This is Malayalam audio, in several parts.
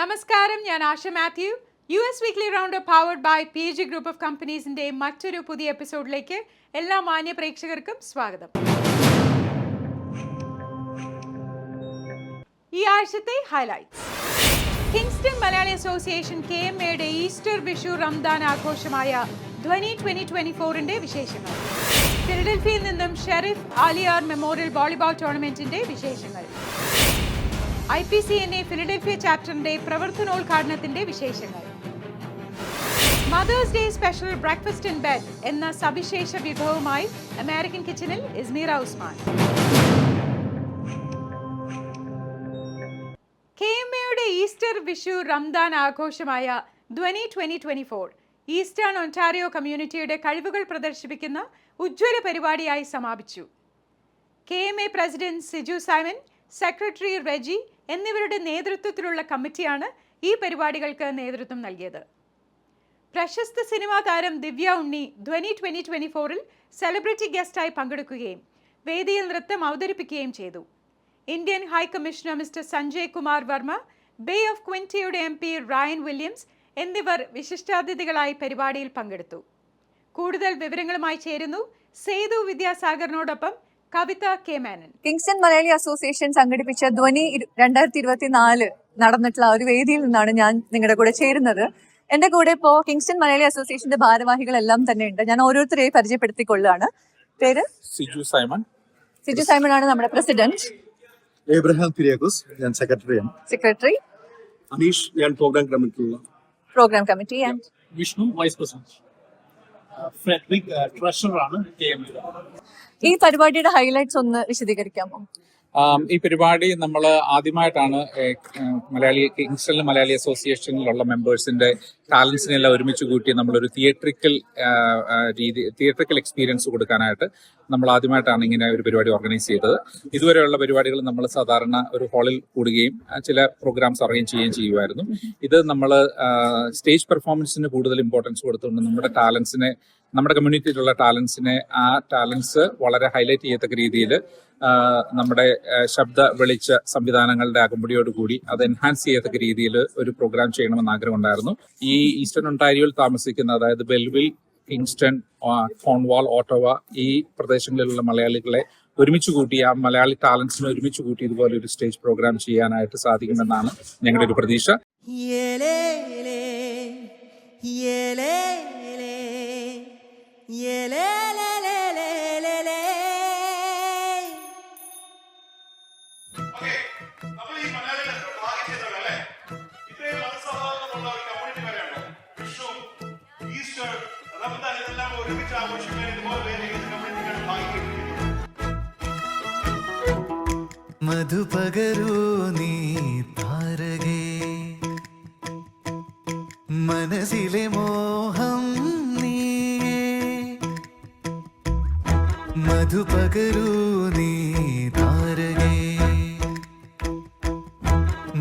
നമസ്കാരം, ഞാൻ Asha Mathew. US weekly round powered by PG group of കമ്പനീസിന്റെ മറ്റൊരു പുതിയ എപ്പിസോഡിലേക്ക് എല്ലാ മാന്യ പ്രേക്ഷകർക്കും സ്വാഗതം. ഈ ആഴ്ചത്തെ ഹൈലൈറ്റ്സ്. കിങ്സ്റ്റൺ മലയാളി അസോസിയേഷൻ KMAയുടെ ഈസ്റ്റർ, വിഷു, റംദാൻ ആഘോഷമായ ധ്വനി 2024ന്റെ വിശേഷങ്ങൾ. ഫിലഡൽഫിയയിൽ നിന്നും ഷെരീഫ് ആലിയാർ മെമ്മോറിയൽ വോളിബോൾ ടൂർണമെന്റിന്റെ വിശേഷങ്ങൾ. IPCNA ഫിലഡൽഫിയ ചാപ്റ്ററിന്റെ പ്രവർത്തനോദ്ഘാടനത്തിന്റെ വിശേഷങ്ങൾ. Mother's day special breakfast in bed എന്ന സവിശേഷ വിഭവമായി അമേരിക്കൻ കിച്ചണിൽ ഇസ്മീറ ഉസ്മാൻ. KMAയുടെ ഈസ്റ്റർ, വിഷു, റംദാൻ ആഘോഷമായ ധ്വനി 2024 ഈസ്റ്റേൺ ഒന്റാറിയോ കമ്മ്യൂണിറ്റിയുടെ കഴിവുകൾ പ്രദർശിപ്പിക്കുന്ന ഉജ്ജ്വല പരിപാടിയായി സമാപിച്ചു. KMA president Siju Simon, secretary Reji എന്നിവരുടെ നേതൃത്വത്തിലുള്ള കമ്മിറ്റിയാണ് ഈ പരിപാടികൾക്ക് നേതൃത്വം നൽകിയത്. പ്രശസ്ത സിനിമാ താരം ദിവ്യ ഉണ്ണി ധ്വനി 2024ൽ സെലിബ്രിറ്റി ഗസ്റ്റായി പങ്കെടുക്കുകയും വേദിയിൽ നൃത്തം അവതരിപ്പിക്കുകയും ചെയ്തു. Indian high commissioner mister Sanjay Kumar Varma, bay of ക്വിൻറ്റയുടെ MP റയൻ വില്യംസ് എന്നിവർ വിശിഷ്ടാതിഥികളായി പരിപാടിയിൽ പങ്കെടുത്തു. കൂടുതൽ വിവരങ്ങളുമായി ചേരുന്നു സേതു വിദ്യാസാഗറിനോടൊപ്പം Kavitha K. Menon. Kingston Malayali association സംഘടിപ്പിച്ച ധ്വനി 2024 നടന്നിട്ടുള്ള ഒരു വേദിയിൽ നിന്നാണ് ഞാൻ നിങ്ങളുടെ കൂടെ ചേരുന്നത്. എന്റെ കൂടെ ഇപ്പോ കിങ്സ്റ്റൺ മലയാളി അസോസിയേഷന്റെ ഭാരവാഹികളെല്ലാം തന്നെ ഉണ്ട്. ഞാൻ ഓരോരുത്തരെയും പരിചയപ്പെടുത്തിക്കൊള്ളുകയാണ്. പേര് സിജു സൈമൺ. സിജു സൈമൺ ആണ് നമ്മുടെ പ്രസിഡന്റ്. എബ്രഹാം കുര്യാക്കോസ്, ഞാൻ സെക്രട്ടറി. അനീഷ്, ഞാൻ programme committee. Vishnu, vice president. Frederick, treasurer ആണ് KMA. ഈ പരിപാടിയുടെ ഹൈലൈറ്റ്സ് ഒന്ന് വിശദീകരിക്കാമോ? ഈ പരിപാടി നമ്മൾ ആദ്യമായിട്ടാണ് കിങ്സ്റ്റൺ മലയാളി അസോസിയേഷനിലുള്ള മെമ്പേഴ്സിന്റെ ടാലൻസിനെല്ലാം ഒരുമിച്ച് കൂട്ടി നമ്മളൊരു തിയേറ്ററിക്കൽ എക്സ്പീരിയൻസ് കൊടുക്കാനായിട്ട് നമ്മൾ ആദ്യമായിട്ടാണ് ഇങ്ങനെ ഒരു പരിപാടി ഓർഗനൈസ് ചെയ്തത്. ഇതുവരെയുള്ള പരിപാടികൾ നമ്മൾ സാധാരണ ഒരു ഹാളിൽ കൂടുകയും ചില പ്രോഗ്രാംസ് അറേഞ്ച് ചെയ്യുമായിരുന്നു. ഇത് നമ്മൾ സ്റ്റേജ് പെർഫോമൻസിന് കൂടുതൽ ഇമ്പോർട്ടൻസ് കൊടുത്തുകൊണ്ട് നമ്മുടെ കമ്മ്യൂണിറ്റിയിലുള്ള ടാലൻസിനെ ആ ടാലൻസ് വളരെ ഹൈലൈറ്റ് ചെയ്യത്തക്ക രീതിയിൽ നമ്മുടെ ശബ്ദ വെളിച്ച സംവിധാനങ്ങളുടെ അകമ്പടിയോടുകൂടി അത് എൻഹാൻസ് ചെയ്യത്തക്ക രീതിയിൽ ഒരു പ്രോഗ്രാം ചെയ്യണമെന്ന് ആഗ്രഹമുണ്ടായിരുന്നു. ഈ ഈസ്റ്റേൺ ഒന്റാരിയോയിൽ താമസിക്കുന്ന, അതായത് ബെൽവിൽ, കിങ്സ്റ്റൺ, കോൺവാൾ, ഓട്ടോവ ഈ പ്രദേശങ്ങളിലുള്ള മലയാളികളെ ഒരുമിച്ച് കൂട്ടി, ആ മലയാളി ടാലൻസിനെ ഒരുമിച്ച് കൂട്ടി ഇതുപോലെ ഒരു സ്റ്റേജ് പ്രോഗ്രാം ചെയ്യാനായിട്ട് സാധിക്കുമെന്നാണ് ഞങ്ങളുടെ ഒരു പ്രതീക്ഷ. മധുപകരൂ നീ താരകേ, മനസ്സിലെ മോഹം നീയേ. മധുപകരൂ നീ താരകേ,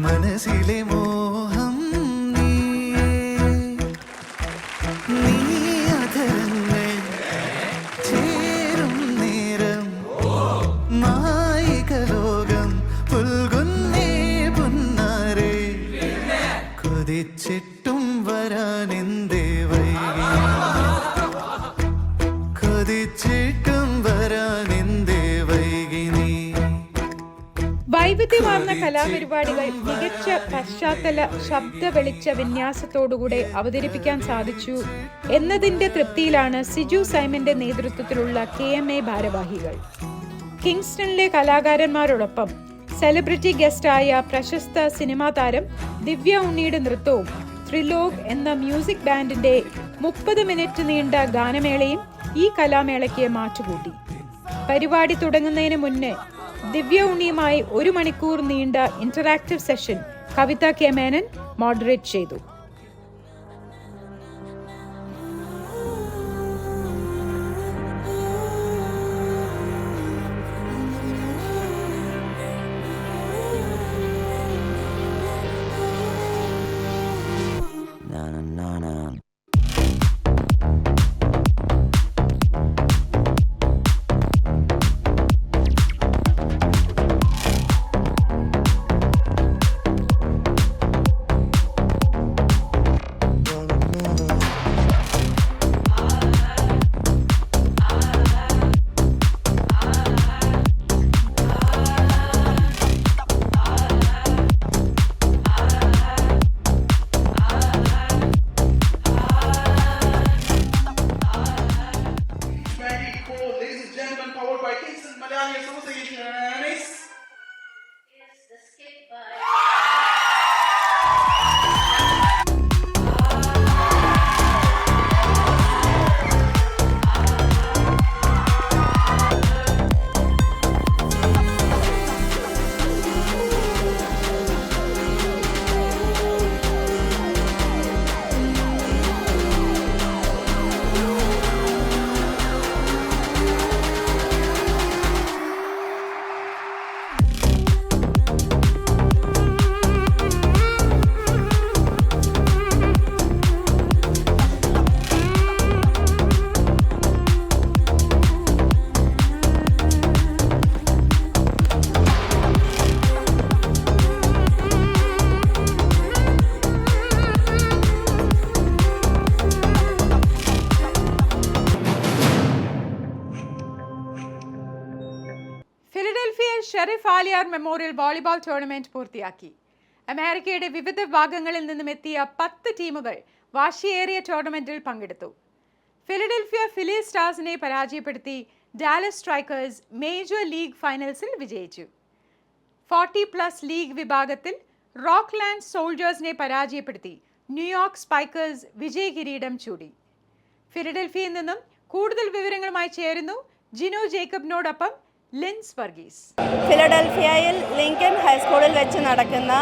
മനസ്സിലെ മോഹം നീയേ. നീ അധരങ്ങൾ ചേരും നേരം മായികലോകം പുൽകുന്നേ പുന്നാരേ. കൊതിച്ചിട്ടും വരാനെന്തേ വൈകി, കൊതിച്ചിട്ടും വരാനെന്തേ വൈകി നീ. വൈവിധ്യമാർന്ന കലാപരിപാടികൾ മികച്ച പശ്ചാത്തല ശബ്ദ വെളിച്ച വിന്യാസത്തോടുകൂടെ അവതരിപ്പിക്കാൻ സാധിച്ചു എന്നതിന്റെ തൃപ്തിയിലാണ് സിജു സൈമന്റെ നേതൃത്വത്തിലുള്ള KMA ഭാരവാഹികൾ. കിങ്സ്റ്റണിലെ കലാകാരന്മാരോടൊപ്പം സെലിബ്രിറ്റി ഗസ്റ്റായ പ്രശസ്ത സിനിമാ താരം ദിവ്യ ഉണ്ണിയുടെ നൃത്തവും ത്രിലോക് എന്ന മ്യൂസിക് ബാൻഡിന്റെ 30 മിനിറ്റ് നീണ്ട ഗാനമേളയും ഈ കലാമേളയ്ക്ക് മാറ്റുകൂട്ടി. പരിപാടി തുടങ്ങുന്നതിന് മുന്നേ ദിവ്യ ഉണ്ണിയുമായി 1 മണിക്കൂർ നീണ്ട ഇന്ററാക്റ്റീവ് സെഷൻ കവിത K. മേനൻ മോഡറേറ്റ് ചെയ്തു. Sheriff Aliyar memorial volleyball tournament പൂർത്തിയാക്കി. അമേരിക്കയുടെ വിവിധ ഭാഗങ്ങളിൽ നിന്നും എത്തിയ 10 ടീമുകൾ വാശിയേറിയ ടൂർണമെന്റിൽ പങ്കെടുത്തു. ഫിലഡൽഫിയ ഫിലി സ്റ്റാർസിനെ പരാജയപ്പെടുത്തി ഡാലസ് സ്ട്രൈക്കേഴ്സ് മേജർ ലീഗ് ഫൈനൽസിൽ വിജയിച്ചു. 40+ ലീഗ് വിഭാഗത്തിൽ റോക്ക്ലാൻഡ് സോൾജേഴ്സിനെ പരാജയപ്പെടുത്തി ന്യൂയോർക്ക് സ്പൈക്കേഴ്സ് വിജയകിരീടം ചൂടി. ഫിലഡൽഫിയയിൽ നിന്നും കൂടുതൽ വിവരങ്ങളുമായി ചേരുന്നു ജിനു ജേക്കബിനോടൊപ്പം ലിൻസ് വർഗീസ്. ഫിലഡൽഫിയയിൽ ലിങ്കൻ ഹൈസ്കൂളിൽ വെച്ച് നടക്കുന്ന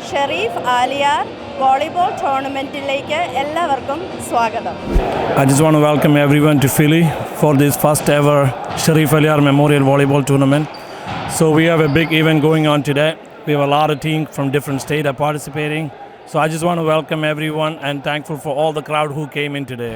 ഷെരീഫ് ആലിയാർ വോളിബോൾ ടൂർണമെൻറ്റിലേക്ക് എല്ലാവർക്കും സ്വാഗതം. I just want to welcome everyone to Philly for this first ever Sharif Aliar Memorial Volleyball Tournament. So we have a big event going on today. We have a lot of teams from different states are participating. So I just want to welcome everyone and thankful for all the crowd who came in today.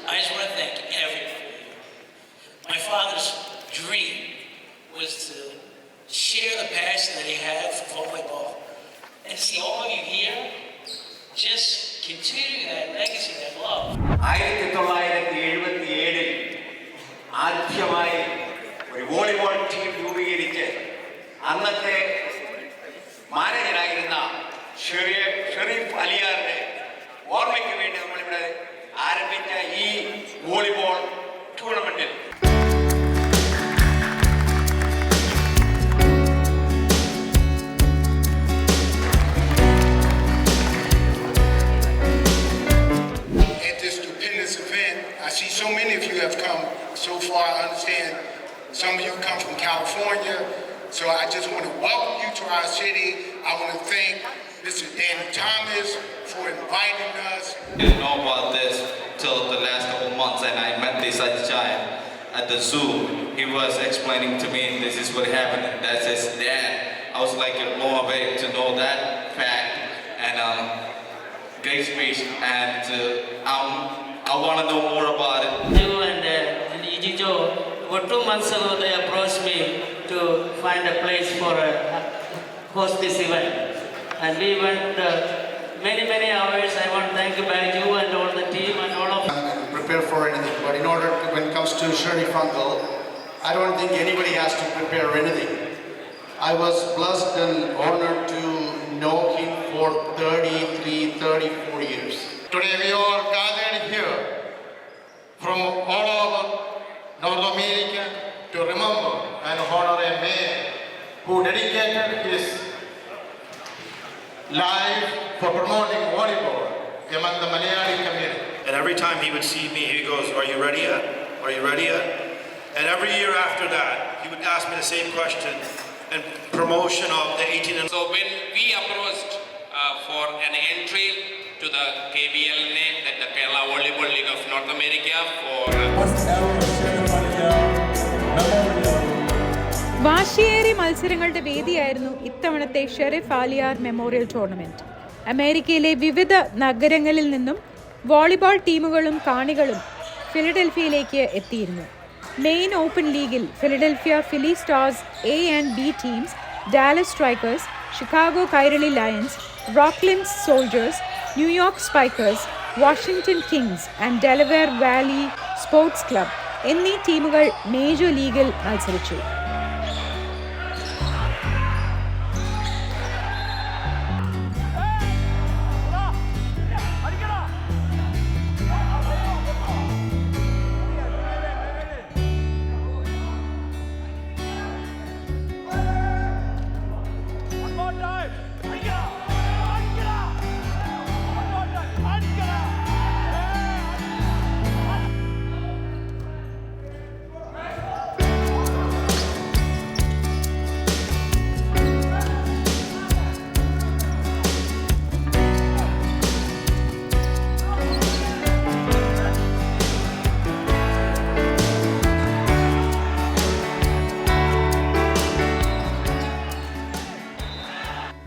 I just want to thank everyone. My father's dream was to share the passion that he had for volleyball. And see all of you here just continuing that legacy, that love. 1977 ആദ്യമായി ഒരു വോളിബോൾ ടീം രൂപീകരിച്ച് അന്നത്തെ മാനേജരായിരുന്ന ഷെരീഫ് അലിയാറിന്റെ ഓർമ്മയ്ക്ക് വേണ്ടി നമ്മളിവിടെ ആരംഭിച്ച ഈ വോളിബോൾ ടൂർണമെന്റിൽ at this stupendous event. I see so many of you have come so far. I understand some of you come from California, so I just want to welcome you to our city. I want to thank Mr. Danny Thomas for inviting us. Didn't know about this till the last couple months, and I met this child at the zoo. He was explaining to me this is what happened. That's his dad. I was like blown away to know that fact, and great speech, and I want to know more about it. You and Ijijo, about 2 months ago, they approached me to find a place for host this event. And we went many hours. I want to thank you back you and all the team and all of you. Prepare for anything, but in order to, when it comes to Sharif Uncle, I don't think anybody has to prepare anything. I was blessed and honored to know him for 34 years. Today we all gathered here from all over North America to remember and honor a man who dedicated his life for promoting volleyball among the Malayali community. And every time he would see me, he goes, "Are you ready yet? Are you ready yet?" And every year after that, he would ask me the same question and promotion of the 18 and so when we approached for an entry to the KVL name, that the Kerala Volleyball League of North America for വാശിയേറിയ മത്സരങ്ങളുടെ വേദിയായിരുന്നു ഇത്തവണത്തെ ഷെറിഫ് ആലിയാർ മെമ്മോറിയൽ ടൂർണമെന്റ്. അമേരിക്കയിലെ വിവിധ നഗരങ്ങളിൽ നിന്നും വോളിബോൾ ടീമുകളും കാണികളും ഫിലഡൽഫിയയിലേക്ക് എത്തിയിരുന്നു. മെയിൻ ഓപ്പൺ ലീഗിൽ Philadelphia Philly stars A and B teams, Dallas strikers, Chicago Kairali lions, Rockland soldiers, New York spikers, Washington kings and Delaware valley sports club എന്നീ ടീമുകൾ മേജർ ലീഗിൽ മത്സരിച്ചു.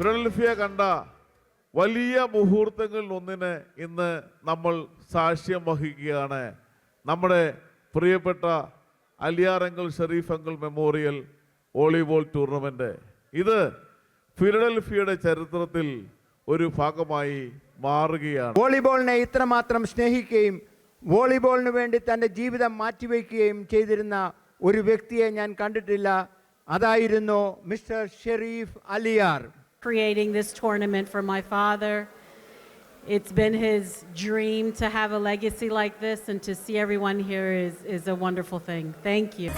ഫിലഡൽഫിയ കണ്ട വലിയ മുഹൂർത്തങ്ങളിൽ ഒന്നിന് ഇന്ന് നമ്മൾ സാക്ഷ്യം വഹിക്കുകയാണ്. നമ്മുടെ പ്രിയപ്പെട്ട Aliyar uncle Sharif uncle memorial volleyball tournament ഇത് ഫിലഡൽഫിയയുടെ ചരിത്രത്തിൽ ഒരു ഭാഗമായി മാറുകയാണ്. വോളിബോളിനെ ഇത്രമാത്രം സ്നേഹിക്കുകയും വോളിബോളിന് വേണ്ടി തൻ്റെ ജീവിതം മാറ്റിവെക്കുകയും ചെയ്തിരുന്ന ഒരു വ്യക്തിയെ ഞാൻ കണ്ടിട്ടില്ല. അതായിരുന്നു mister Sharif Aliyar. Creating this tournament for my father. It's been his dream to have a legacy like this, and to see everyone here is a wonderful thing. Thank you.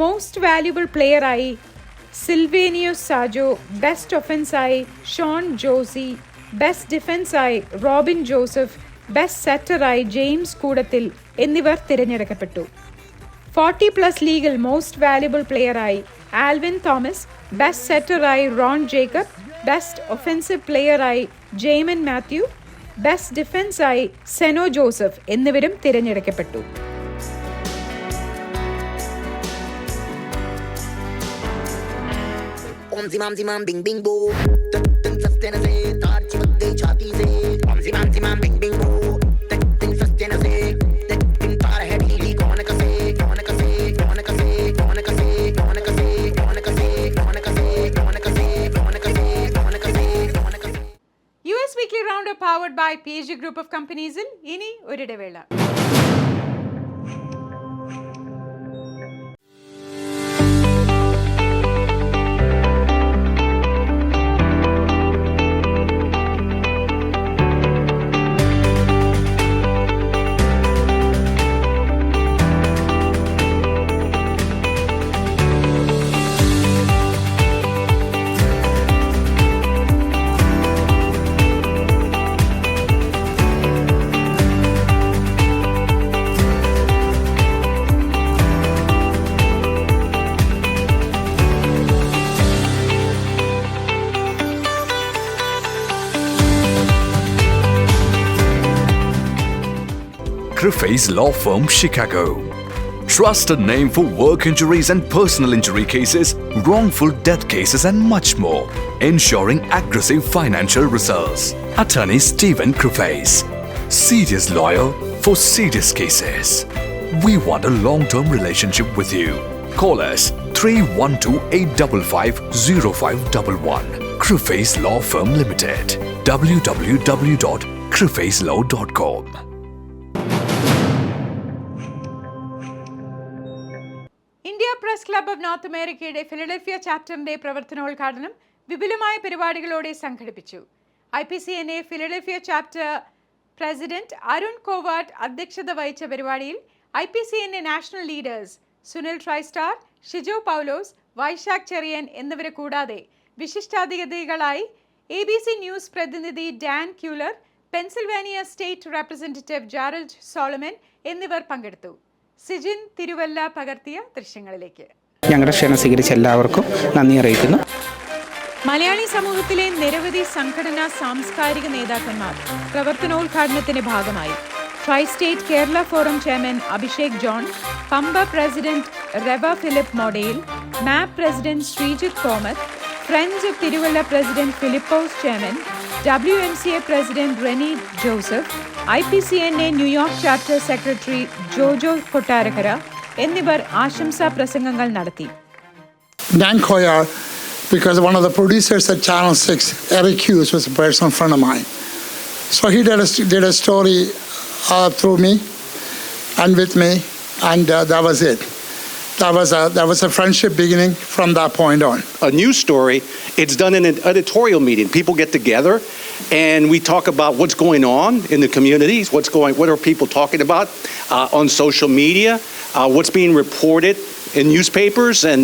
Most valuable പ്ലെയറായി സിൽവേനിയോസ് സാജോ, ബെസ്റ്റ് ഒഫൻസായി ഷോൺ ജോസി, ബെസ്റ്റ് ഡിഫൻസായി റോബിൻ ജോസഫ്, ബെസ്റ്റ് സെറ്ററായി ജെയിംസ് കൂടത്തിൽ എന്നിവർ തിരഞ്ഞെടുക്കപ്പെട്ടു. 40+ ലീഗിൽ മോസ്റ്റ് വാല്യുബിൾ പ്ലെയറായി ആൽവിൻ തോമസ്, ബെസ്റ്റ് സെറ്ററായി റോൺ ജേക്കബ്, ബെസ്റ്റ് ഒഫൻസീവ് പ്ലെയറായി ജെയ്മൻ മാത്യു, ബെസ്റ്റ് ഡിഫൻസായി സെനോ ജോസഫ് എന്നിവരും തിരഞ്ഞെടുക്കപ്പെട്ടു. Zimam zimam bing bing boo, tin sastena se taar chimak gayi chhati se. Zimam zimam bing bing boo, tin sastena se tin taar hai dili kaun kase kaun kase kaun kase kaun kase kaun kase kaun kase kaun kase kaun kase kaun kase kaun kase kaun kase. US Weekly Roundup powered by PSG Group of Companies. ഇനി ഒരിടവേള. Crufey's Law Firm, Chicago. Trusted name for work injuries and personal injury cases, wrongful death cases and much more. Ensuring aggressive financial results. Attorney Stephen Crufey's. Serious lawyer for serious cases. We want a long-term relationship with you. Call us 312-855-0511. Crufey's Law Firm Limited. www.crufeyslaw.com. India press club of North അമേരിക്കയുടെ ഫിലഡൽഫിയ ചാപ്റ്ററിന്റെ പ്രവർത്തനോദ്ഘാടനം വിപുലമായ പരിപാടികളോടെ സംഘടിപ്പിച്ചു. IPCNA ഫിലഡൽഫിയ ചാപ്റ്റർ പ്രസിഡന്റ് അരുൺ കോവാട്ട് അധ്യക്ഷത വഹിച്ച പരിപാടിയിൽ IPCNA national leaders Sunil Tristar, Shijo Paulose, Vaisakh Cherian എന്നിവരെ കൂടാതെ വിശിഷ്ടാതിഥികളായി ABC ന്യൂസ് പ്രതിനിധി Dan Kuhler, Pennsylvania state representative Jared Solomon എന്നിവർ പങ്കെടുത്തു. സിജിൻ തിരുവല്ല പകർത്തിയ ദൃശ്യങ്ങളിലേക്ക്. ഞങ്ങളുടെ ക്ഷണം സ്വീകരിച്ച എല്ലാവർക്കും നന്ദി അറിയിക്കുന്നു. മലയാളി സമൂഹത്തിലെ നിരവധി സംഘടനാ സാംസ്കാരിക നേതാക്കന്മാർ പ്രവർത്തനോദ്ഘാടനത്തിന്റെ ഭാഗമായി tri state Kerala forum chairman Abhishek John, Pampa president Reba Philip Modayil, MAP president Sreejith Thomas, friends of Thiruvalla president Philipose chairman, WMCA president Reni Joseph, IPCNA New York chapter secretary Jojo Kottarakkara എന്നിവർ ആശംസാ പ്രസംഗങ്ങൾ നടത്തി. Dan Koyar, because one of the producers at Channel 6, Eric Hughes, was a personal friend of mine. So he did a story through me and with me, and that was it. That was a friendship beginning from that point on. A news story, it's done in an editorial meeting. People get together and we talk about what's going on in the communities, what are people talking about on social media, what's being reported in newspapers, and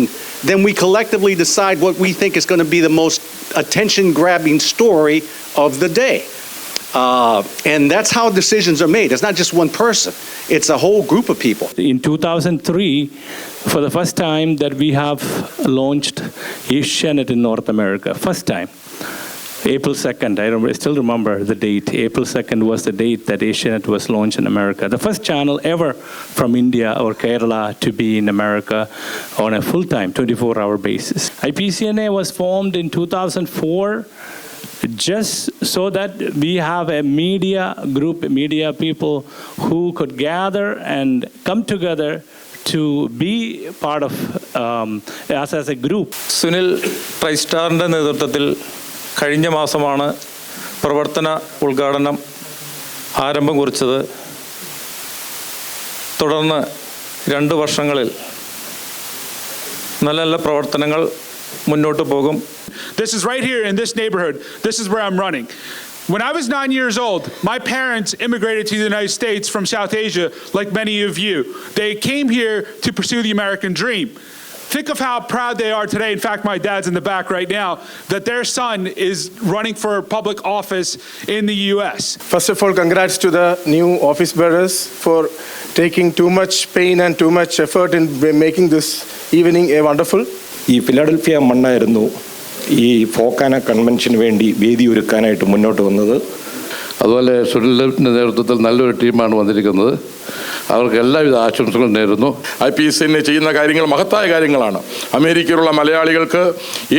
then we collectively decide what we think is going to be the most attention-grabbing story of the day. And that's how decisions are made. It's not just one person. It's a whole group of people. In 2003, for the first time that we have launched Asianet in North America, first time. April 2nd, I still remember the date. April 2nd was the date that Asianet was launched in America. The first channel ever from India or Kerala to be in America on a full-time, 24-hour basis. IPCNA was formed in 2004 just so that we have a media group, media people who could gather and come together to be part of us as a group. Sunil ട്രൈസ്റ്റാറിൻ്റെ നേതൃത്വത്തിൽ കഴിഞ്ഞ മാസമാണ് പ്രവർത്തന ഉദ്ഘാടനം ആരംഭം കുറിച്ചത്. തുടർന്ന് 2 വർഷങ്ങളിൽ നല്ല നല്ല പ്രവർത്തനങ്ങൾ മുന്നോട്ട് പോകും. This is right here in this neighborhood. This is where I'm running. When I was 9 years old, my parents immigrated to the United States from South Asia, like many of you. They came here to pursue the American dream. Think of how proud they are today. In fact, my dad's in the back right now, that their son is running for public office in the US. First of all, congrats to the new office bearers for taking too much pain and too much effort in making this evening a wonderful. ഈ ഫിലാഡൽഫിയ മണ്ണായിരുന്നു ഈ ഫോക്കാന കൺവെൻഷന് വേണ്ടി വേദി ഒരുക്കാനായിട്ട് മുന്നോട്ട് വന്നത്. അതുപോലെ സുനിലിൻ്റെ നേതൃത്വത്തിൽ നല്ലൊരു ടീമാണ് വന്നിരിക്കുന്നത്. അവർക്ക് എല്ലാവിധ ആശംസകളും നേരുന്നു. IPCNA ചെയ്യുന്ന കാര്യങ്ങൾ മഹത്തായ കാര്യങ്ങളാണ്. അമേരിക്കയിലുള്ള മലയാളികൾക്ക്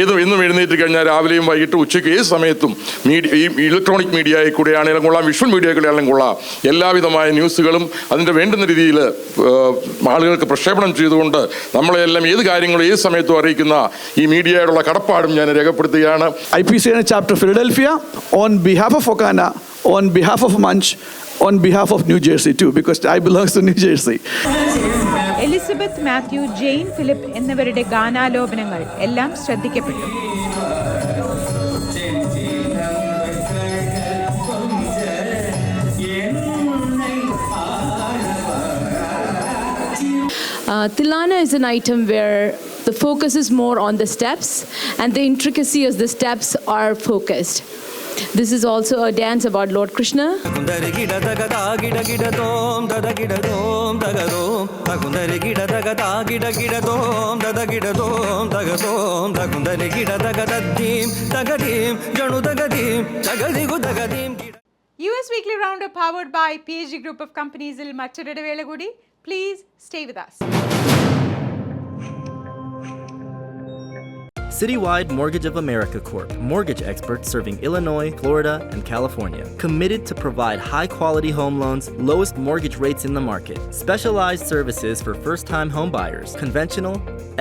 എന്നും എഴുന്നേറ്റ് കഴിഞ്ഞാൽ രാവിലെയും വൈകിട്ട് ഉച്ചയ്ക്ക് ഏത് സമയത്തും ഈ ഇലക്ട്രോണിക് മീഡിയയിൽ കൂടെ ആണെങ്കിലും കൊള്ളാം, വിഷ്വൽ മീഡിയയിൽ കൂടെ ആണെങ്കിലും കൊള്ളാം, എല്ലാവിധമായ ന്യൂസുകളും അതിൻ്റെ വേണ്ടുന്ന രീതിയിൽ ആളുകൾക്ക് പ്രക്ഷേപണം ചെയ്തുകൊണ്ട് നമ്മളെല്ലാം ഏത് കാര്യങ്ങളും ഏത് സമയത്തും അറിയിക്കുന്ന ഈ മീഡിയയോടുള്ള കടപ്പാടും ഞാൻ രേഖപ്പെടുത്തുകയാണ്. IPCNA chapter Philadelphia, on behalf of Fokana, on behalf of Munch, on behalf of New Jersey too, because I belong to New Jersey. Elizabeth Mathew, Jane Philip എന്നിവരുടെ ഗാനാലോപനങ്ങൾ എല്ലാം ശ്രദ്ധിക്കപ്പെട്ടു. Tilana is an item where the focus is more on the steps and the intricacy of the steps are focused. This is also a dance about Lord Krishna. US Weekly Roundup powered by PHG Group of Companies il മറ്റൊരിടവേള കൂടി. Please stay with us. Citywide Mortgage of America Corp. Mortgage experts serving Illinois, Florida, and California. Committed to provide high-quality home loans, lowest mortgage rates in the market. Specialized services for first-time home buyers. Conventional,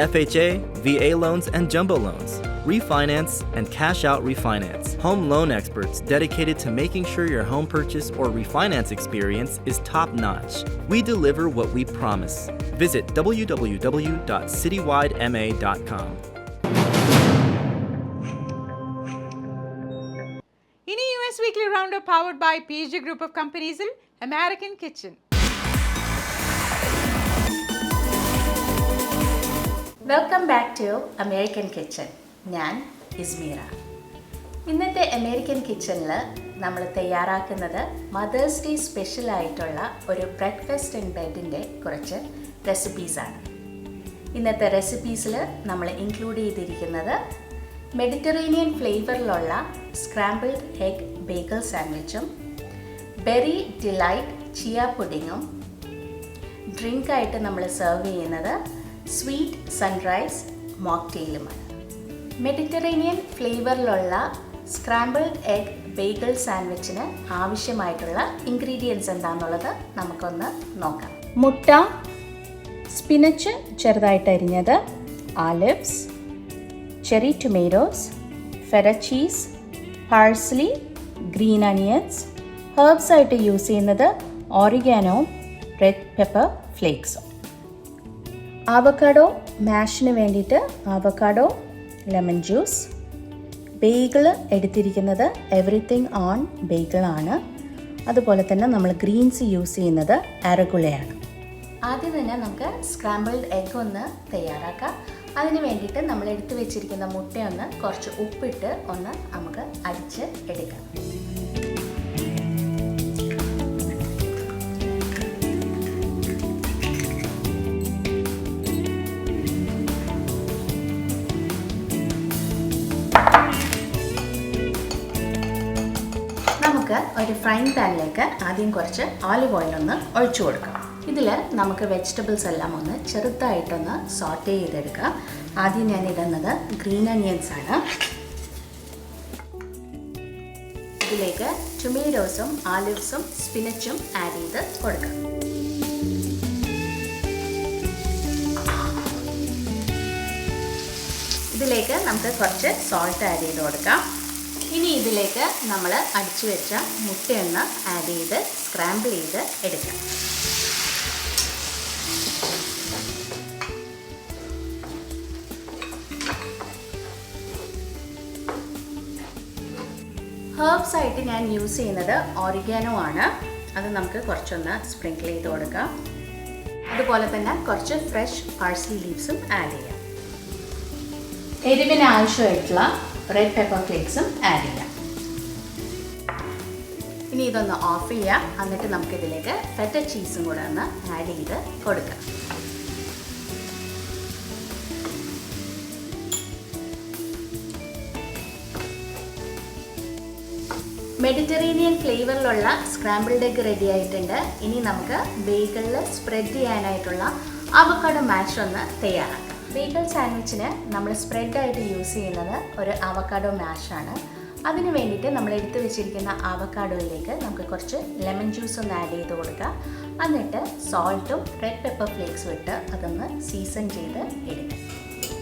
FHA, VA loans, and jumbo loans. Refinance and cash-out refinance. Home loan experts dedicated to making sure your home purchase or refinance experience is top-notch. We deliver what we promise. Visit www.citywidema.com. ഇനി US Weekly Roundup powered by PHG Group of Companies il American Kitchen. Welcome back to American Kitchen. ഞാൻ ഇസ്മീറ. ഇന്നത്തെ അമേരിക്കൻ കിച്ചണിൽ നമ്മൾ തയ്യാറാക്കുന്നത് മദേഴ്സ് ഡേ സ്പെഷ്യലായിട്ടുള്ള ഒരു ബ്രേക്ക്ഫാസ്റ്റ് ആൻഡ് ബെഡിൻ്റെ കുറച്ച് റെസിപ്പീസാണ്. ഇന്നത്തെ റെസിപ്പീസിൽ നമ്മൾ ഇൻക്ലൂഡ് ചെയ്തിരിക്കുന്നത് മെഡിറ്ററേനിയൻ ഫ്ലേവറിലുള്ള സ്ക്രാമ്പിൾഡ് എഗ് ബേഗൽ സാൻഡ്വിച്ചും ബെറി ഡിലൈറ്റ് ചിയ പുഡിങ്ങും ഡ്രിങ്കായിട്ട് നമ്മൾ സെർവ് ചെയ്യുന്നത് സ്വീറ്റ് സൺറൈസ് മോക്ടെയിലുമാണ്. മെഡിറ്ററേനിയൻ ഫ്ലേവറിലുള്ള സ്ക്രാമ്പിൾഡ് എഗ് ബേഗൽ സാൻഡ്വിച്ചിന് ആവശ്യമായിട്ടുള്ള ഇൻഗ്രീഡിയൻസ് എന്താണെന്നുള്ളത് നമുക്കൊന്ന് നോക്കാം. മുട്ട, സ്പിനച്ച് ചെറുതായിട്ട് അരിഞ്ഞത്, olives, cherry tomatoes, feta cheese, parsley, green onions, herbs ആയിട്ട് യൂസ് ചെയ്യുന്നത് ഓറിഗാനോ, റെഡ് പെപ്പർ ഫ്ലേക്സും. ആവക്കാഡോ മാഷിന് വേണ്ടിയിട്ട് ആവക്കാഡോ, ലെമൺ ജ്യൂസ്. ബേഗിൾ എടുത്തിരിക്കുന്നത് എവറിത്തിങ് ഓൺ ബേഗിളാണ്. അതുപോലെ തന്നെ നമ്മൾ ഗ്രീൻസ് യൂസ് ചെയ്യുന്നത് അരഗുളയാണ്. ആദ്യം തന്നെ നമുക്ക് സ്ക്രാമ്പിൾഡ് എഗ് ഒന്ന് തയ്യാറാക്കാം. അതിന് വേണ്ടിയിട്ട് നമ്മൾ എടുത്തു വെച്ചിരിക്കുന്ന മുട്ടയൊന്ന് കുറച്ച് ഉപ്പിട്ട് ഒന്ന് നമുക്ക് അടിച്ച് എടുക്കാം. ഒരു ഫ്രൈങ് പാനിലേക്ക് ആദ്യം കുറച്ച് ഓലിവ് ഓയിൽ ഒന്ന് ഒഴിച്ചു കൊടുക്കാം. ഇതിൽ നമുക്ക് വെജിറ്റബിൾസ് എല്ലാം ഒന്ന് ചെറുതായിട്ടൊന്ന് സോട്ടേ ചെയ്തെടുക്കാം. ആദ്യം ഞാൻ ഇടുന്നത് ഗ്രീൻ അനിയൻസ് ആണ്. ഇതിലേക്ക് ടൊമാറ്റോസും ആലിവ്സും സ്പിനച്ചും ആഡ് ചെയ്ത് കൊടുക്കാം. ഇതിലേക്ക് നമുക്ക് കുറച്ച് സോൾട്ട് ആഡ് ചെയ്ത് കൊടുക്കാം. ഇനി ഇതിലേക്ക് നമ്മൾ അടിച്ചു വെച്ച മുട്ടയൊന്ന് ആഡ് ചെയ്ത് സ്ക്രാമ്പിൾ ചെയ്ത് എടുക്കാം. ഹെർബ്സ് ആയിട്ട് ഞാൻ യൂസ് ചെയ്യുന്നത് ഓറിഗാനോ ആണ്. അത് നമുക്ക് കുറച്ചൊന്ന് സ്പ്രിങ്കിൾ ചെയ്ത് കൊടുക്കാം. അതുപോലെ തന്നെ കുറച്ച് ഫ്രഷ് പാഴ്സ്ലി ലീവ്സും ആഡ് ചെയ്യാം. എരിവിന് ആവശ്യമായിട്ടുള്ള റെഡ് പെപ്പർ ഫ്ലേക്സും ആഡ് ചെയ്യാം. ഇനി ഇതൊന്ന് ഓഫ് ചെയ്യാം. എന്നിട്ട് നമുക്കിതിലേക്ക് ഫെറ്റ ചീസും കൂടെ ഒന്ന് ആഡ് ചെയ്ത് കൊടുക്കാം. മെഡിറ്ററേനിയൻ ഫ്ലേവറിലുള്ള സ്ക്രാമ്പിൾഡ് എഗ് റെഡി ആയിട്ടുണ്ട്. ഇനി നമുക്ക് ബേഗിളിൽ സ്പ്രെഡ് ചെയ്യാനായിട്ടുള്ള അവക്കാഡോ മാഷ് ഒന്ന് തയ്യാറാക്കാം. ബേഗിൾ സാൻഡ്വിച്ചിന് നമ്മൾ സ്പ്രെഡായിട്ട് യൂസ് ചെയ്യുന്നത് ഒരു അവക്കാഡോ മാഷാണ്. അതിന് വേണ്ടിയിട്ട് നമ്മൾ എടുത്തു വെച്ചിരിക്കുന്ന അവക്കാഡോയിലേക്ക് നമുക്ക് കുറച്ച് ലെമൺ ജ്യൂസ് ഒന്ന് ആഡ് ചെയ്ത് കൊടുക്കാം. എന്നിട്ട് സോൾട്ടും റെഡ് പെപ്പർ ഫ്ലേക്സും ഇട്ട് അതൊന്ന് സീസൺ ചെയ്ത് എടുക്കാം.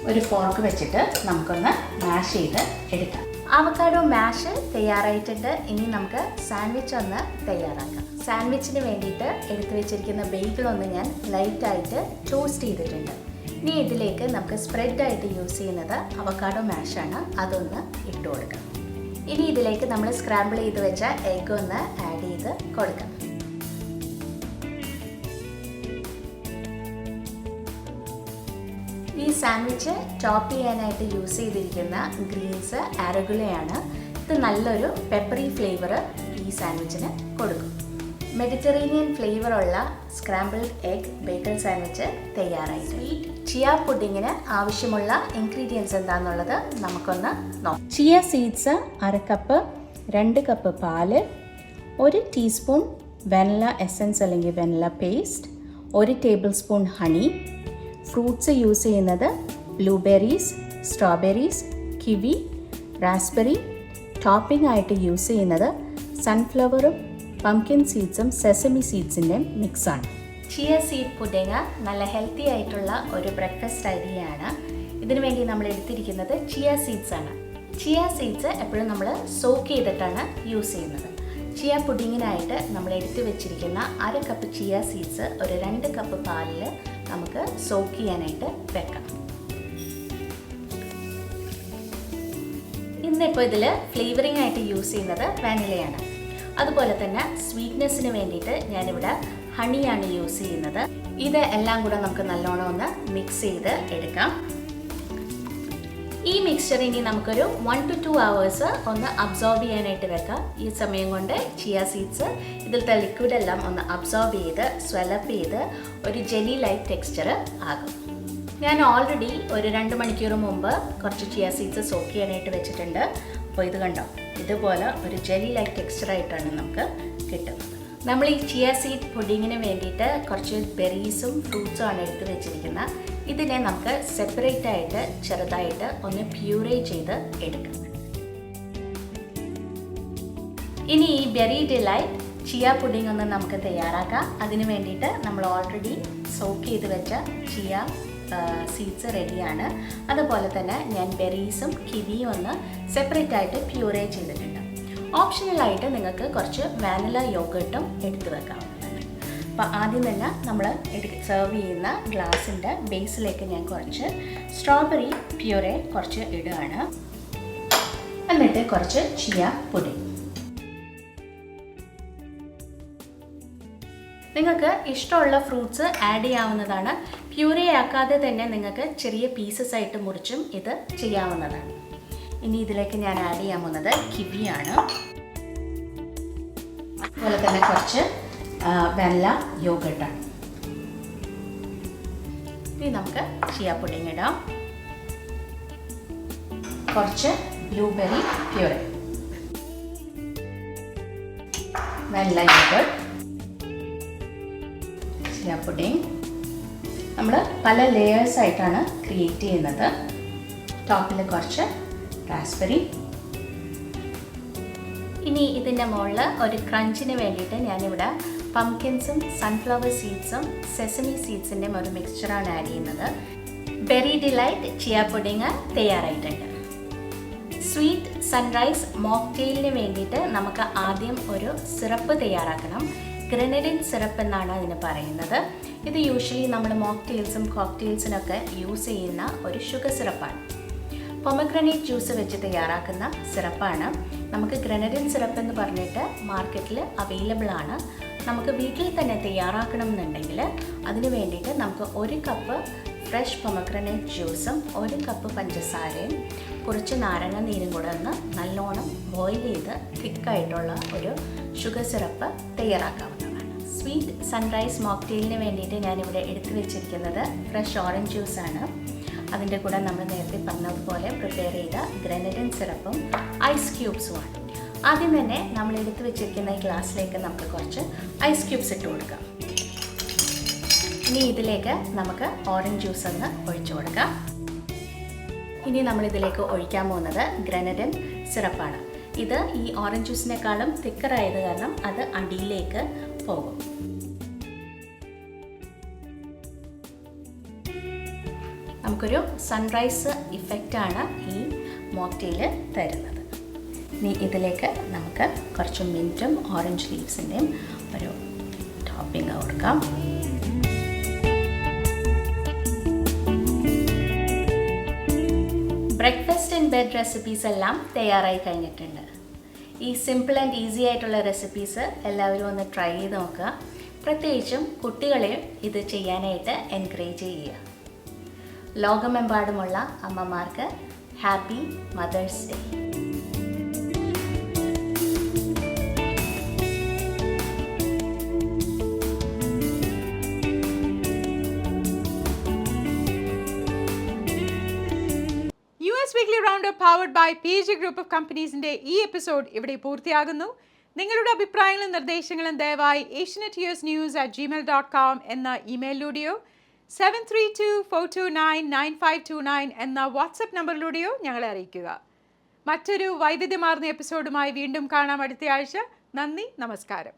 ഒരു ഫോർക്ക് വെച്ചിട്ട് നമുക്കൊന്ന് മാഷ് ചെയ്ത് എടുക്കാം. അവക്കാഡോ മാഷ് തയ്യാറായിട്ടുണ്ട്. ഇനി നമുക്ക് സാൻഡ്വിച്ച് ഒന്ന് തയ്യാറാക്കാം. സാൻഡ്വിച്ചിന് വേണ്ടിയിട്ട് എടുത്തു വെച്ചിരിക്കുന്ന ബേഗിൾ ഒന്ന് ഞാൻ ലൈറ്റായിട്ട് ടോസ്റ്റ് ചെയ്തിട്ടുണ്ട്. ഇനി ഇതിലേക്ക് നമുക്ക് സ്പ്രെഡായിട്ട് യൂസ് ചെയ്യുന്നത് അവക്കാഡോ മാഷാണ്. അതൊന്ന് ഇട്ട് കൊടുക്കാം. ഇനി ഇതിലേക്ക് നമ്മൾ സ്ക്രാമ്പിൾ ചെയ്ത് വെച്ച എഗ് ഒന്ന് ആഡ് ചെയ്ത് കൊടുക്കാം. ഈ സാൻഡ്വിച്ച് ടോപ്പ് ചെയ്യാനായിട്ട് യൂസ് ചെയ്തിരിക്കുന്ന ഗ്രീൻസ് അരഗുലയാണ്. ഇത് നല്ലൊരു പെപ്പറി ഫ്ലേവർ ഈ സാൻഡ്വിച്ചിന് കൊടുക്കും. മെഡിറ്ററേനിയൻ ഫ്ലേവറുള്ള സ്ക്രാമ്പിൾഡ് എഗ് ബേക്കൽ സാൻഡ്വിച്ച് തയ്യാറായി. സ്വീറ്റ് ചിയ പുഡിങ്ങിന് ആവശ്യമുള്ള ഇൻഗ്രീഡിയൻസ് എന്താണെന്നുള്ളത് നമുക്കൊന്ന് നോക്കാം. ചിയ സീഡ്സ് 1/2 കപ്പ്, 2 കപ്പ് പാല്, 1 ടീസ്പൂൺ വെനില എസൻസ് അല്ലെങ്കിൽ vanilla paste, 1 tablespoon honey. Fruits use ചെയ്യുന്നത് blueberries, strawberries, kiwi, raspberry. Topping ആയിട്ട് യൂസ് ചെയ്യുന്നത് സൺഫ്ലവറും പംകിൻ സീഡ്സും സെസമി സീഡ്സിൻ്റെയും മിക്സാണ്. ചിയ സീഡ് പുഡിങ് നല്ല ഹെൽത്തി ആയിട്ടുള്ള ഒരു ബ്രേക്ക്ഫാസ്റ്റ് ഐഡിയയാണ്. ഇതിനു വേണ്ടി നമ്മൾ എടുത്തിരിക്കുന്നത് ചിയ സീഡ്സ് ആണ്. ചിയ സീഡ്സ് എപ്പോഴും നമ്മൾ സോക്ക് ചെയ്തിട്ടാണ് യൂസ് ചെയ്യുന്നത്. ചിയ പുഡിങ്ങിനായിട്ട് നമ്മൾ എടുത്തു വെച്ചിരിക്കുന്ന 1/2 കപ്പ് ചിയ സീഡ്സ് ഒരു 2 കപ്പ് പാലിൽ നമുക്ക് സോക്ക് ചെയ്യാനായിട്ട് വെക്കാം. ഇന്നിപ്പോൾ ഇതിൽ ഫ്ലേവറിംഗ് ആയിട്ട് യൂസ് ചെയ്യുന്നത് വാനിലയാണ്. അതുപോലെ തന്നെ സ്വീറ്റ്നെസ്സിന് വേണ്ടിയിട്ട് ഞാനിവിടെ ഹണിയാണ് യൂസ് ചെയ്യുന്നത്. ഇത് എല്ലാം കൂടെ നമുക്ക് നല്ലോണം ഒന്ന് മിക്സ് ചെയ്ത് എടുക്കാം. ഈ മിക്സ്ചർ ഇനി നമുക്കൊരു 1 to 2 hours ഒന്ന് അബ്സോർബ് ചെയ്യാനായിട്ട് വെക്കാം. ഈ സമയം കൊണ്ട് ചിയ സീഡ്സ് ഇതിലത്തെ ലിക്വിഡ് എല്ലാം ഒന്ന് അബ്സോർബ് ചെയ്ത് സ്വെലപ്പ് ചെയ്ത് ഒരു ജെല്ലി ലൈക്ക് ടെക്സ്ചർ ആകും. ഞാൻ ഓൾറെഡി ഒരു 2 മണിക്കൂർ മുമ്പ് കുറച്ച് ചിയ സീഡ്സ് സോക്ക് ചെയ്യാനായിട്ട് വെച്ചിട്ടുണ്ട്. അപ്പോൾ ഇത് കണ്ടോ, ഇതുപോലെ ഒരു ജെല്ലി ലൈക്ക് ടെക്സ്ചറായിട്ടാണ് നമുക്ക് കിട്ടുന്നത്. നമ്മൾ ഈ ചിയ സീഡ് പുഡിങ്ങിന് വേണ്ടിയിട്ട് കുറച്ച് ബെറീസും ഫ്രൂട്ട്സും ആണ് എടുത്ത് വെച്ചിരിക്കുന്നത്. ഇതിനെ നമുക്ക് സെപ്പറേറ്റ് ആയിട്ട് ചെറുതായിട്ട് ഒന്ന് പ്യൂറേ ചെയ്ത് എടുക്കാം. ഇനി ഈ ബെറി ഡിലൈറ്റ് ചിയ പുഡിംഗ് ഒന്ന് നമുക്ക് തയ്യാറാക്കാം. അതിന് വേണ്ടിയിട്ട് നമ്മൾ ഓൾറെഡി സോക്ക് ചെയ്ത് വെച്ച ചിയ സീഡ്സ് റെഡിയാണ്. അതുപോലെ തന്നെ ഞാൻ ബെറീസും കിവിയും ഒന്ന് സെപ്പറേറ്റ് ആയിട്ട് പ്യൂറേ ചെയ്തിട്ടുണ്ട്. ഓപ്ഷണലായിട്ട് നിങ്ങൾക്ക് കുറച്ച് വാനില യോഗർട്ടും എടുത്തു വെക്കാവുന്നതാണ്. അപ്പോൾ ആദ്യം തന്നെ നമ്മൾ സെർവ് ചെയ്യുന്ന ഗ്ലാസിൻ്റെ ബേസിലേക്ക് ഞാൻ കുറച്ച് സ്ട്രോബെറി പ്യൂറേ കുറച്ച് ഇടുകയാണ്. എന്നിട്ട് കുറച്ച് ചിയ പുഡിംഗ്. നിങ്ങൾക്ക് ഇഷ്ടമുള്ള ഫ്രൂട്ട്സ് ആഡ് ചെയ്യാവുന്നതാണ്. പ്യൂറേ ആക്കാതെ തന്നെ നിങ്ങൾക്ക് ചെറിയ പീസസ് ആയിട്ട് മുറിച്ചും ഇത് ചെയ്യാവുന്നതാണ്. ഇനി ഇതിലേക്ക് ഞാൻ ആഡ് ചെയ്യാൻ പോകുന്നത് കിവിയാണ്. അതുപോലെ തന്നെ കുറച്ച് വെല്ല യോഗർട്ടാണ്. ഇനി നമുക്ക് ചിയ പുഡിംഗ് ഇടാം. കുറച്ച് ബ്ലൂബെറി പ്യൂറേ, വെല്ല യോഗർട്ട്, ചിയ പുഡിംഗ്. നമ്മൾ പല ലെയേഴ്സ് ആയിട്ടാണ് ക്രിയേറ്റ് ചെയ്യുന്നത്. ടോപ്പിൽ കുറച്ച് റാസ്ബെറി. ഇനി ഇതിൻ്റെ മുകളിൽ ഒരു ക്രഞ്ചിന് വേണ്ടിയിട്ട് ഞാനിവിടെ പംകിൻസും സൺഫ്ലവർ സീഡ്സും സെസമി സീഡ്സിൻ്റെയും ഒരു മിക്സ്ചറാണ് ആഡ് ചെയ്യുന്നത്. ബെറി ഡിലൈറ്റ് ചിയ പുഡിങ് തയ്യാറായിട്ടുണ്ട്. സ്വീറ്റ് സൺറൈസ് മോക്ടെയിലിന് വേണ്ടിയിട്ട് നമുക്ക് ആദ്യം ഒരു സിറപ്പ് തയ്യാറാക്കണം. ഗ്രനഡിൻ സിറപ്പ് എന്നാണ് അതിന് പറയുന്നത്. ഇത് യൂഷ്വലി നമ്മൾ മോക്ടെയിൽസും കോക്ടെയിൽസിനൊക്കെ യൂസ് ചെയ്യുന്ന ഒരു ഷുഗർ സിറപ്പാണ്. പൊമഗ്രനേറ്റ് ജ്യൂസ് വെച്ച് തയ്യാറാക്കുന്ന സിറപ്പാണ്. നമുക്ക് ഗ്രനഡിൻ സിറപ്പ് എന്ന് പറഞ്ഞിട്ട് മാർക്കറ്റിൽ അവൈലബിൾ ആണ്. നമുക്ക് വീട്ടിൽ തന്നെ തയ്യാറാക്കണം എന്നുണ്ടെങ്കിൽ അതിന് വേണ്ടിയിട്ട് നമുക്ക് 1 കപ്പ് ഫ്രഷ് പൊമഗ്രനേറ്റ് ജ്യൂസും 1 കപ്പ് പഞ്ചസാരയും കുറച്ച് നാരങ്ങ നീരും കൂടെ ഒന്ന് നല്ലോണം ബോയിൽ ചെയ്ത് തിക്കായിട്ടുള്ള ഒരു ഷുഗർ സിറപ്പ് തയ്യാറാക്കാവുന്നതാണ്. സ്വീറ്റ് സൺറൈസ് മോക്ടെയിലിന് വേണ്ടിയിട്ട് ഞാനിവിടെ എടുത്തു വെച്ചിരിക്കുന്നത് ഫ്രഷ് ഓറഞ്ച് ജ്യൂസാണ്. അതിൻ്റെ കൂടെ നമ്മൾ നേരത്തെ പറഞ്ഞതുപോലെ പ്രിപ്പയർ ചെയ്ത ഗ്രനഡിൻ സിറപ്പും ഐസ് ക്യൂബ്സുമാണ്. ആദ്യം തന്നെ നമ്മൾ എടുത്തു വെച്ചിരിക്കുന്ന ഈ ഗ്ലാസ്സിലേക്ക് നമുക്ക് കുറച്ച് ഐസ് ക്യൂബ്സ് ഇട്ട് കൊടുക്കാം. ഇനി ഇതിലേക്ക് നമുക്ക് ഓറഞ്ച് ജ്യൂസ് ഒന്ന് ഒഴിച്ചു കൊടുക്കാം. ഇനി നമ്മളിതിലേക്ക് ഒഴിക്കാൻ പോകുന്നത് ഗ്രനഡിൻ സിറപ്പാണ്. ഇത് ഈ ഓറഞ്ച് ജ്യൂസിനേക്കാളും തിക്കറായത് കാരണം അത് അടിയിലേക്ക് പോകും. നമുക്കൊരു സൺറൈസ് ഇഫക്റ്റാണ് ഈ മോക്ടെയിൽ തരുന്നത്. ഇനി ഇതിലേക്ക് നമുക്ക് കുറച്ച് മിൻറ്റും ഓറഞ്ച് ലീവ്സിൻ്റെയും ഒരു ടോപ്പിംഗ് കൊടുക്കാം. ബ്രേക്ക്ഫാസ്റ്റ് ആൻഡ് ബെഡ് റെസിപ്പീസ് എല്ലാം തയ്യാറായി കഴിഞ്ഞിട്ടുണ്ട്. ഈ സിമ്പിൾ ആൻഡ് ഈസി ആയിട്ടുള്ള റെസിപ്പീസ് എല്ലാവരും ഒന്ന് ട്രൈ ചെയ്ത് നോക്കുക. പ്രത്യേകിച്ചും കുട്ടികളെയും ഇത് ചെയ്യാനായിട്ട് എൻകറേജ് ചെയ്യുക. ലോകമെമ്പാടുമുള്ള അമ്മമാർക്ക് happy Mother's Day. Weekly round up powered by PG group of കമ്പനീസിന്റെ ഈ എപ്പിസോഡ് ഇവിടെ പൂർത്തിയാകുന്നു. നിങ്ങളുടെ അഭിപ്രായങ്ങളും നിർദ്ദേശങ്ങളും ദയവായി asianetnews@gmail.com എന്ന ഇമെയിലിലൂടെയോ 7324299529 എന്ന വാട്സപ്പ് നമ്പറിലൂടെയോ ഞങ്ങളെ അറിയിക്കുക. മറ്റൊരു വൈവിധ്യമാർന്ന എപ്പിസോഡുമായി വീണ്ടും കാണാം അടുത്ത ആഴ്ച. നന്ദി, നമസ്കാരം.